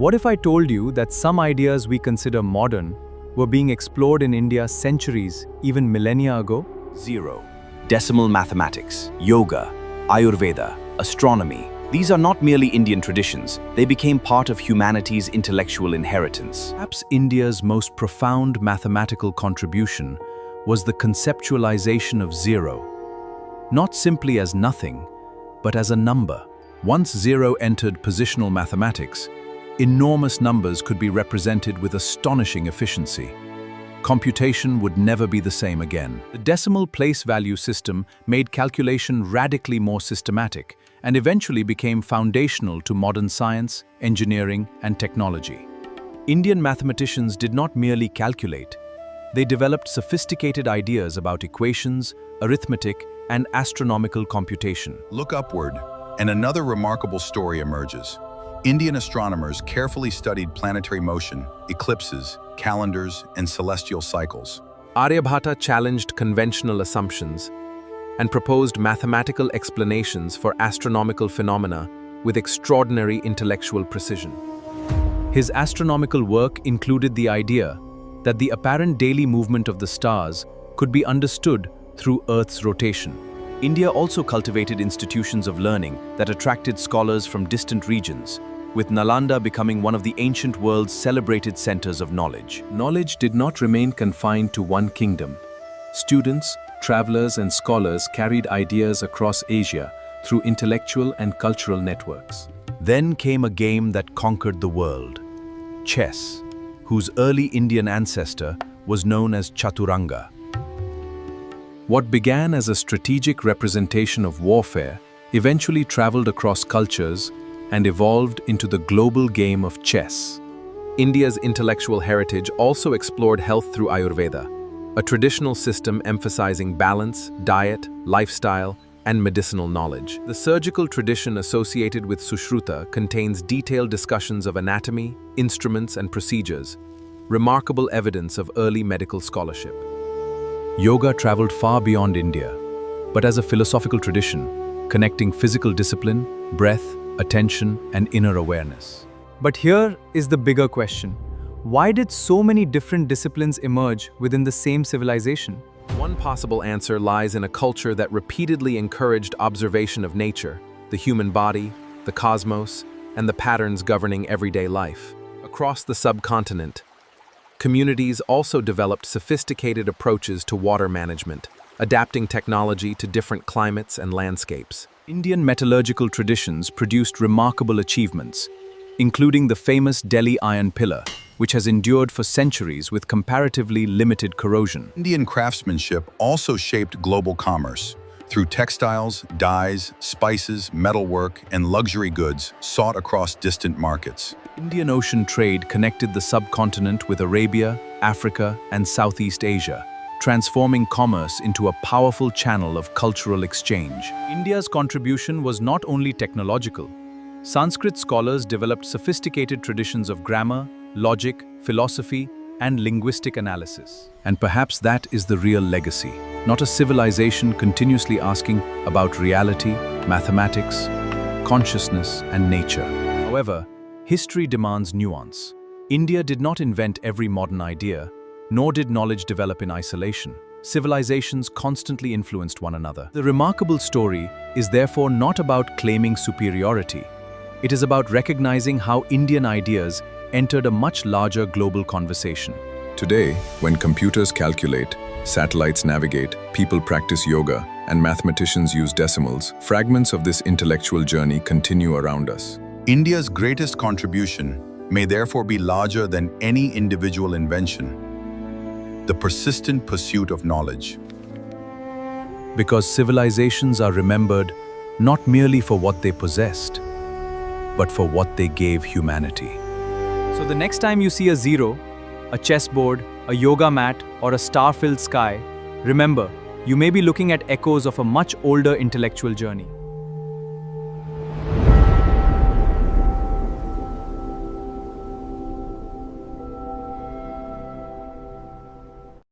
What if I told you that some ideas we consider modern were being explored in India centuries, even millennia ago? Zero. Decimal mathematics, yoga, Ayurveda, astronomy. These are not merely Indian traditions, they became part of humanity's intellectual inheritance. Perhaps India's most profound mathematical contribution was the conceptualization of zero, not simply as nothing, but as a number. Once zero entered positional mathematics, enormous numbers could be represented with astonishing efficiency. Computation would never be the same again. The decimal place value system made calculation radically more systematic and eventually became foundational to modern science, engineering, and technology. Indian mathematicians did not merely calculate, they developed sophisticated ideas about equations, arithmetic, and astronomical computation. Look upward, and another remarkable story emerges. Indian astronomers carefully studied planetary motion, eclipses, calendars, and celestial cycles. Aryabhata challenged conventional assumptions and proposed mathematical explanations for astronomical phenomena with extraordinary intellectual precision. His astronomical work included the idea that the apparent daily movement of the stars could be understood through Earth's rotation. India also cultivated institutions of learning that attracted scholars from distant regions, with Nalanda becoming one of the ancient world's celebrated centers of knowledge. Knowledge did not remain confined to one kingdom. Students, travelers, and scholars carried ideas across Asia through intellectual and cultural networks. Then came a game that conquered the world: chess, whose early Indian ancestor was known as Chaturanga. What began as a strategic representation of warfare eventually traveled across cultures and evolved into the global game of chess. India's intellectual heritage also explored health through Ayurveda, a traditional system emphasizing balance, diet, lifestyle, and medicinal knowledge. The surgical tradition associated with Sushruta contains detailed discussions of anatomy, instruments, and procedures, remarkable evidence of early medical scholarship. Yoga traveled far beyond India, but as a philosophical tradition, connecting physical discipline, breath, attention, and inner awareness. But here is the bigger question. Why did so many different disciplines emerge within the same civilization? One possible answer lies in a culture that repeatedly encouraged observation of nature, the human body, the cosmos, and the patterns governing everyday life. Across the subcontinent, communities also developed sophisticated approaches to water management, adapting technology to different climates and landscapes. Indian metallurgical traditions produced remarkable achievements, including the famous Delhi iron pillar, which has endured for centuries with comparatively limited corrosion. Indian craftsmanship also shaped global commerce through textiles, dyes, spices, metalwork, and luxury goods sought across distant markets. Indian Ocean trade connected the subcontinent with Arabia, Africa, and Southeast Asia, transforming commerce into a powerful channel of cultural exchange. India's contribution was not only technological. Sanskrit scholars developed sophisticated traditions of grammar, logic, philosophy, and linguistic analysis. And perhaps that is the real legacy, not a civilization continuously asking about reality, mathematics, consciousness, and nature. However, history demands nuance. India did not invent every modern idea, nor did knowledge develop in isolation. Civilizations constantly influenced one another. The remarkable story is therefore not about claiming superiority. It is about recognizing how Indian ideas entered a much larger global conversation. Today, when computers calculate, satellites navigate, people practice yoga, and mathematicians use decimals, fragments of this intellectual journey continue around us. India's greatest contribution may therefore be larger than any individual invention: the persistent pursuit of knowledge. Because civilizations are remembered not merely for what they possessed, but for what they gave humanity. So the next time you see a zero, a chessboard, a yoga mat, or a star-filled sky, remember, you may be looking at echoes of a much older intellectual journey.